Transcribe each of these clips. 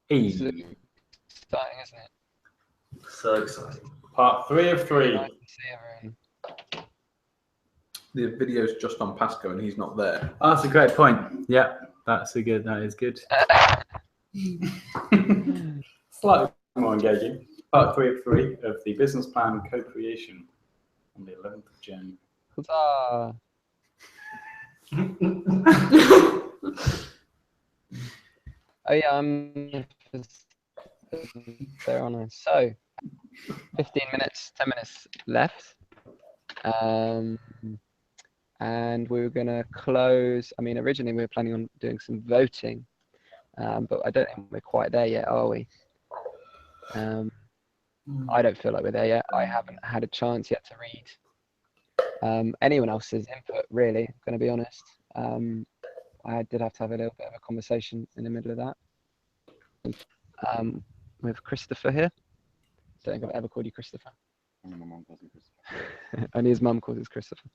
Hey. Exciting, isn't it? So exciting. Part 3 of 3. Nice to see everyone. The video's just on Pasco and he's not there. Oh, that's a great point. Yeah, that is good. Slightly more engaging. Part 3 of 3 of the business plan co-creation on the 11th of Jan. Huzzah. Oh yeah, I'm there on it. So 15 minutes, 10 minutes left. And we were gonna close. I mean, originally we were planning on doing some voting, but I don't think we're quite there yet, are we? I don't feel like we're there yet. I haven't had a chance yet to read anyone else's input, really, I'm going to be honest. I did have to have a little bit of a conversation in the middle of that with Christopher here. Don't think I've ever called you Christopher. Only my mum calls me Christopher. Only his mum calls us Christopher.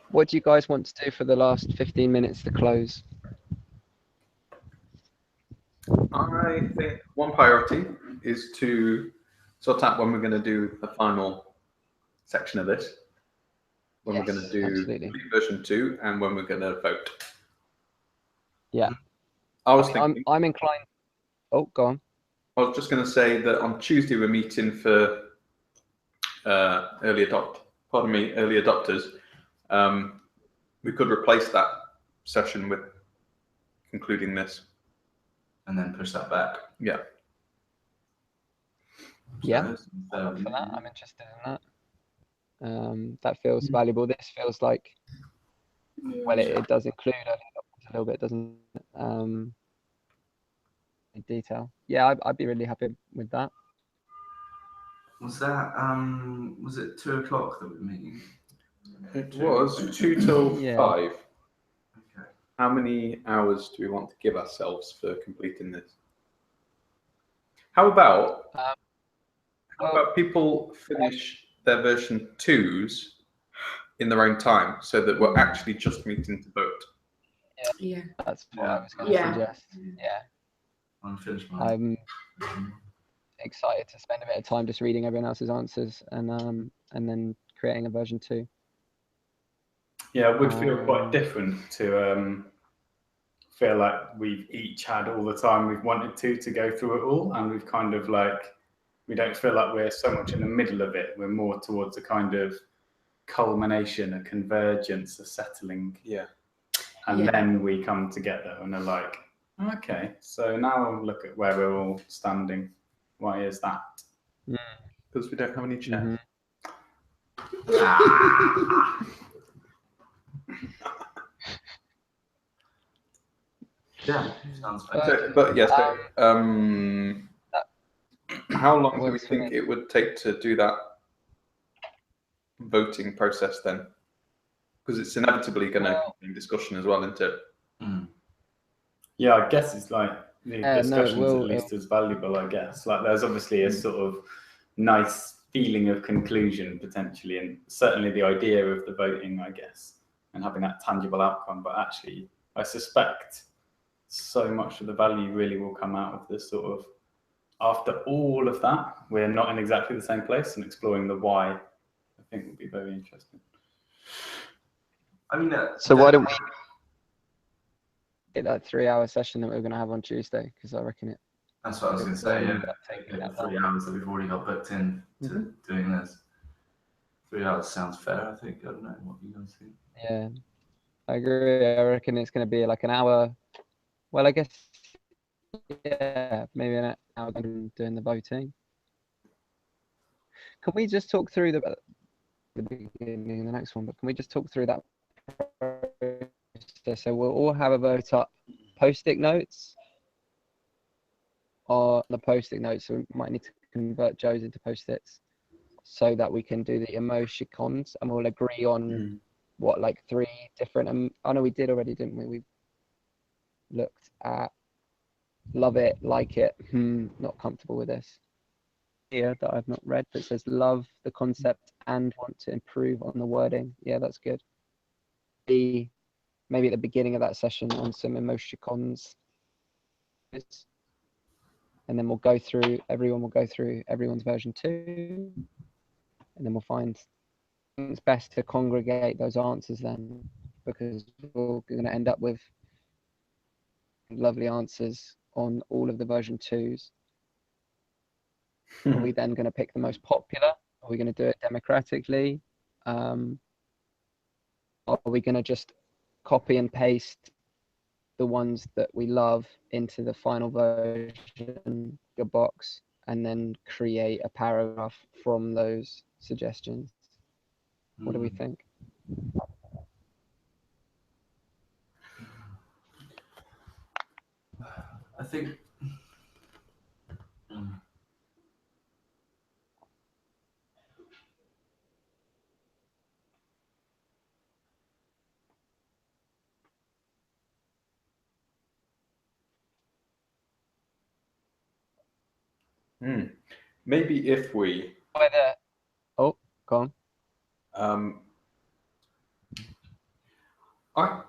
What do you guys want to do for the last 15 minutes to close? I think one priority is to sort out when we're going to do the final section of this, when we're going to do absolutely. version 2, and when we're going to vote. Yeah. I was thinking. I'm inclined. Oh, go on. I was just going to say that on Tuesday we're meeting for early adopters. We could replace that session with concluding this. And then push that back. Yeah. Yeah. I'm up for that. I'm interested in that. That feels valuable. This feels like, well, it does include early adopters a little bit, doesn't it? In detail. Yeah, I'd be really happy with that. Was that was it 2 o'clock that we were meeting? It was 2 till 5. Okay. How many hours do we want to give ourselves for completing this? How about people finish their version 2s in their own time so that we're actually just meeting to vote? Yeah. That's what I was going to suggest. Yeah. I'm excited to spend a bit of time just reading everyone else's answers and then creating a version 2. Yeah, it would feel quite different to feel like we've each had all the time we've wanted to go through it all, and we've kind of like, we don't feel like we're so much in the middle of it. We're more towards a kind of culmination, a convergence, a settling. Yeah. And then we come together and are like, okay, so now look at where we're all standing. Why is that? Because we don't have any chairs. Yeah, sounds fantastic. But yes, how long do we think it would take to do that voting process then? Because it's inevitably going to be discussion as well, isn't it? Yeah, I guess it's like the discussion's at least as valuable, I guess. Like there's obviously a sort of nice feeling of conclusion potentially, and certainly the idea of the voting, I guess, and having that tangible outcome. But actually, I suspect so much of the value really will come out of this sort of, after all of that, we're not in exactly the same place, and exploring the why, I think would be very interesting. I mean, so why don't we get that 3-hour session that we're going to have on Tuesday? Because I reckon it. That's what I was going to say. Yeah, the 3 hours that we've already got booked in to doing this. 3 hours sounds fair. I think. I don't know what you guys think. Yeah, I agree. I reckon it's going to be like an hour. Well, I guess, yeah, maybe an hour doing the voting. Can we just talk through the beginning of the next one? But can we just talk through that process? So we'll all have a vote up, post-it notes, or the post-it notes. So we might need to convert Joe's into post-its so that we can do the emoticons, and we'll agree on what, like 3 different. Oh no, we did already, didn't we? We looked at love it, like it, not comfortable with this. Here that I've not read that says love the concept and want to improve on the wording. Yeah, that's good. Maybe at the beginning of that session on some emoticons. and then everyone will go through everyone's version 2, and then we'll find it's best to congregate those answers then, because we're going to end up with lovely answers on all of the version 2s. Are we then going to pick the most popular? Are we going to do it democratically? Are we going to just copy and paste the ones that we love into the final version, the box, and then create a paragraph from those suggestions? What do we think? I think Maybe if we go on. I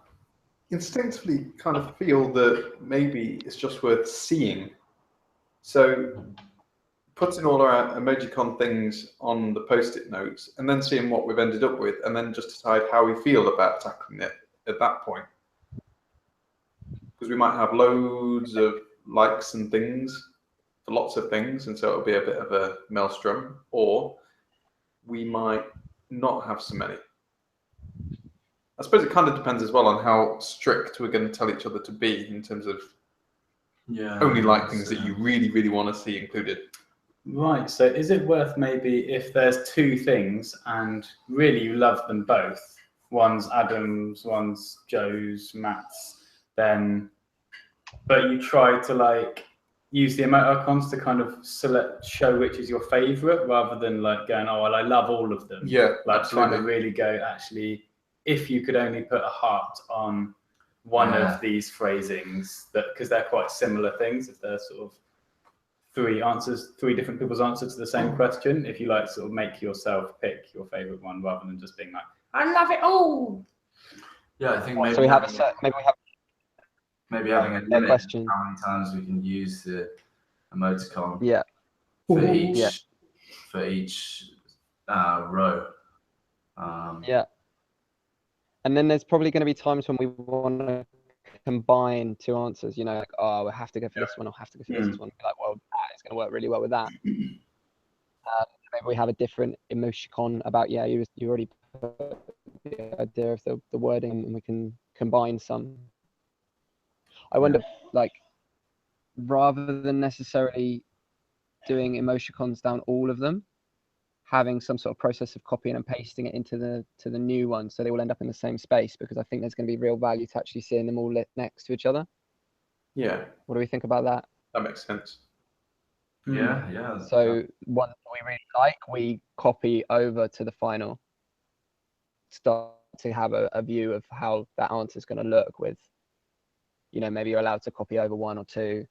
instinctively kind of feel that maybe it's just worth seeing. So putting all our emojicon things on the post-it notes and then seeing what we've ended up with, and then just decide how we feel about tackling it at that point. Because we might have loads of likes and things for lots of things, and so it'll be a bit of a maelstrom, or we might not have so many. I suppose it kind of depends as well on how strict we're going to tell each other to be in terms of only like things that you really, really want to see included. Right, so is it worth maybe if there's 2 things and really you love them both, one's Adam's, one's Joe's, Matt's, then, but you try to like use the emoticons to kind of show which is your favorite, rather than like going, oh, well, I love all of them. Yeah, like absolutely. trying to really go, actually, if you could only put a heart on one of these phrasings, that because they're quite similar things, if they're sort of 3 different people's answers to the same question, if you like sort of make yourself pick your favorite one rather than just being like, I love it all. Yeah, I think maybe So maybe having a limit question. How many times we can use the emoticon for each row. And then there's probably going to be times when we want to combine 2 answers, you know, like, oh, we have to go for this one, or have to go for this one. Like, well, it's going to work really well with that. Maybe we have a different emoticon about, you already put the idea of the wording, and we can combine some. I wonder, like, rather than necessarily doing emoticons down all of them, having some sort of process of copying and pasting it into the new one, so they will end up in the same space, because I think there's going to be real value to actually seeing them all lit next to each other. Yeah. What do we think about that? That makes sense. Yeah. So one that we really like, we copy over to the final. Start to have a view of how that answer is going to look with, you know, maybe you're allowed to copy over 1 or 2,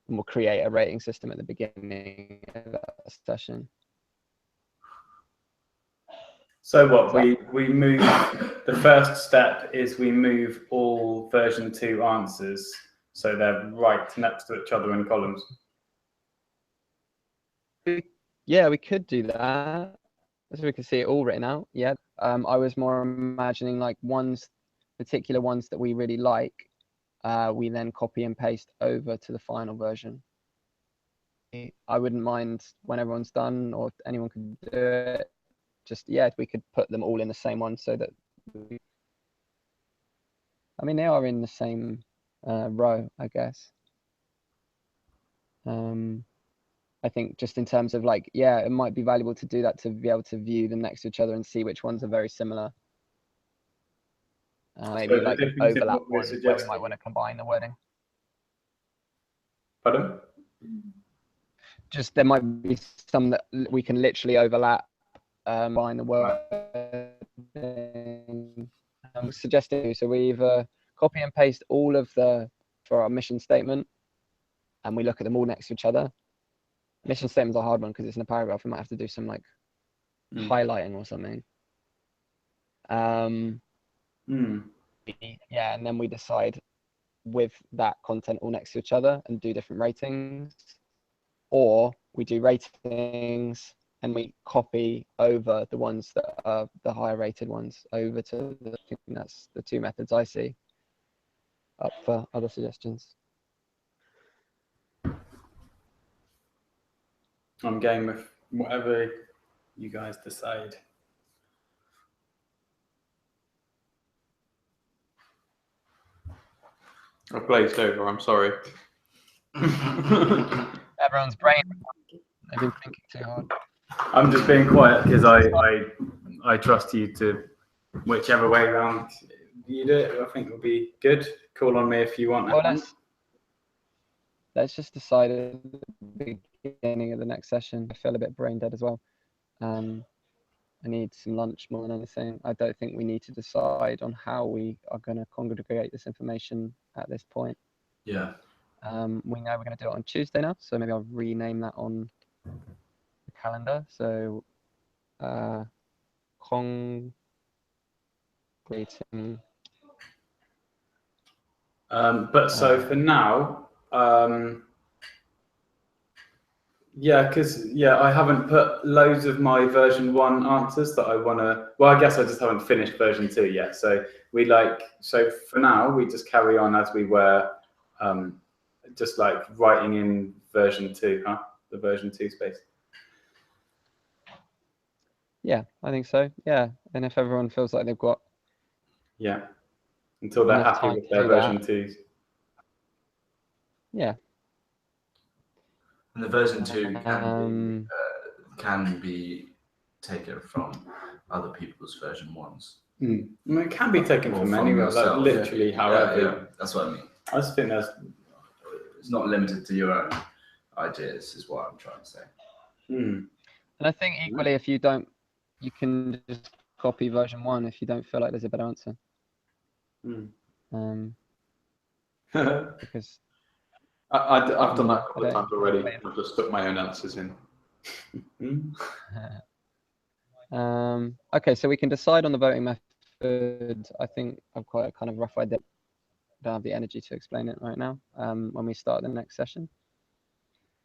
and we'll create a rating system at the beginning of that session. So what, we move, the first step is we move all version 2 answers so they're right next to each other in columns. Yeah, we could do that. So we can see it all written out. Yeah. I was more imagining like particular ones that we really like, we then copy and paste over to the final version. I wouldn't mind when everyone's done, or anyone can do it. Just, we could put them all in the same one, so that they are in the same row, I guess. I think just in terms of like, it might be valuable to do that, to be able to view them next to each other and see which ones are very similar. Maybe like overlap ones where we might want to combine the wording. Pardon? Just there might be some that we can literally overlap, combine the wording. I'm suggesting, so we either copy and paste all of for our mission statement, and we look at them all next to each other. Mission statement's a hard one because it's in a paragraph. We might have to do some like highlighting or something. And then we decide with that content all next to each other and do different ratings, or we do ratings and we copy over the ones that are the higher rated ones over to the, I think that's the two methods I see. Up for other suggestions. I'm game with whatever you guys decide. I've glazed over, I'm sorry. Everyone's brain, they've been thinking too hard. I'm just being quiet because I trust you to whichever way around you do it. I think will be good. Call on me if you want. Well, let's just decide at the beginning of the next session. I feel a bit brain dead as well. I need some lunch more than anything. I don't think we need to decide on how we are going to congregate this information at this point. Yeah. We know we're going to do it on Tuesday now, so maybe I'll rename that on the calendar. So, congregating. But so for now, yeah, because I haven't put loads of my version 1 answers that I want to. Well, I guess I just haven't finished version 2 yet. So so for now we just carry on as we were, just like writing in version 2, huh? The version 2 space. Yeah, I think so. Yeah, and if everyone feels like they've got until they're enough happy time with to their do version that. 2s. Yeah. And the version 2 can be taken from other people's version 1s. I mean, it can be taken Or from from anywhere, like yourself. literally however. Yeah, that's what I mean. I just think It's not limited to your own ideas, is what I'm trying to say. And I think equally, if you don't, you can just copy version 1 if you don't feel like there's a better answer. Because I've done that a couple of times already. I've just stuck my own answers in. Okay, so we can decide on the voting method. I think I've quite a kind of rough idea. I don't have the energy to explain it right now. When we start the next session.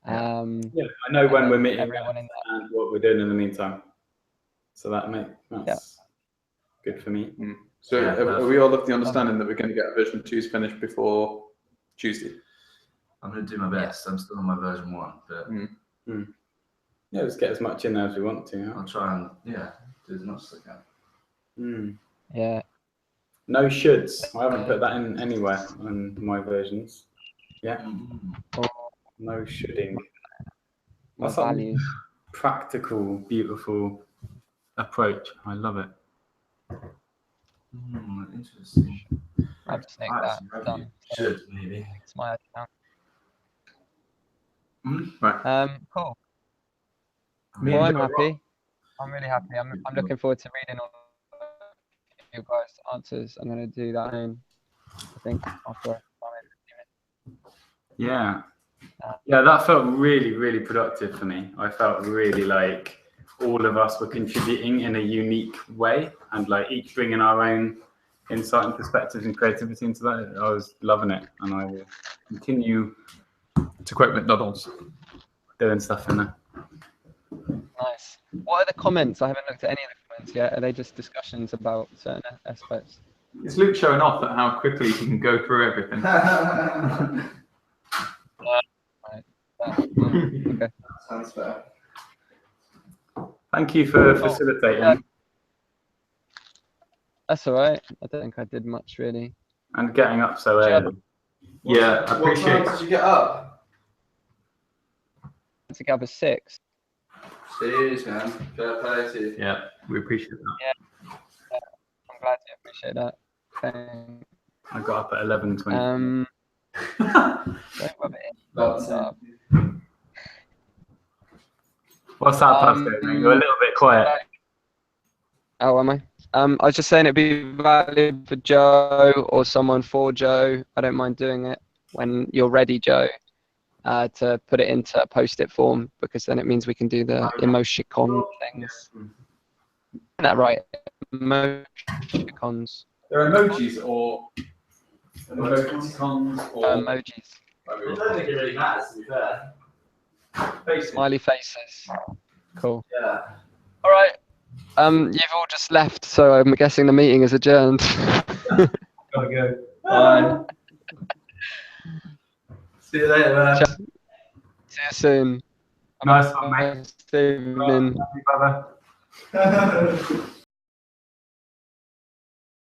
I know when we're meeting and what we're doing in the meantime. So that's good for me. So are we all of the understanding that we're going to get version 2s finished before Tuesday? I'm going to do my best. I'm still on my version 1, but yeah, let's get as much in there as we want to. Huh? I'll try and do as much as I can. Yeah. No shoulds. I haven't put that in anywhere on my versions. Yeah. No shoulding. That's a practical, beautiful approach. I love it. Interesting. I'll just make that done. Should maybe. It's my account. Right. Cool. Well, I'm happy. I'm really happy. I'm looking forward to reading all you guys' answers. I'm going to do that I think after. Yeah, that felt really, really productive for me. I felt really like all of us were contributing in a unique way and like each bringing our own insight and perspectives and creativity into that. I was loving it, and I will continue, to quote McDonald's, doing stuff in there. Nice. What are the comments? I haven't looked at any of the comments yet. Are they just discussions about certain aspects? It's Luke showing off at how quickly he can go through everything. Okay. Sounds fair. Thank you for facilitating. That's all right. I don't think I did much really. And getting up so early. Yeah, I appreciate. What time did you get up? To get up at 6. Cheers, man. Fair play to you. Yeah, we appreciate that. Yeah. I'm glad you appreciate that. Thanks. I got up at 11:20. Don't rub it in. What's that, Pastor? You're a little bit quiet. Oh, am I? I was just saying it'd be valid for Joe or someone for Joe. I don't mind doing it when you're ready, Joe, to put it into post-it form, because then it means we can do the emoticon things. Isn't that right? Emoticons. They're emojis or Emoticons or Emojis. I don't think it really matters, to be fair. Faces. Smiley faces. Cool. Yeah. All right. You've all just left, so I'm guessing the meeting is adjourned. Gotta go. Bye. See you later, man. See you soon. Nice one, mate. Nice evening. Bye, brother.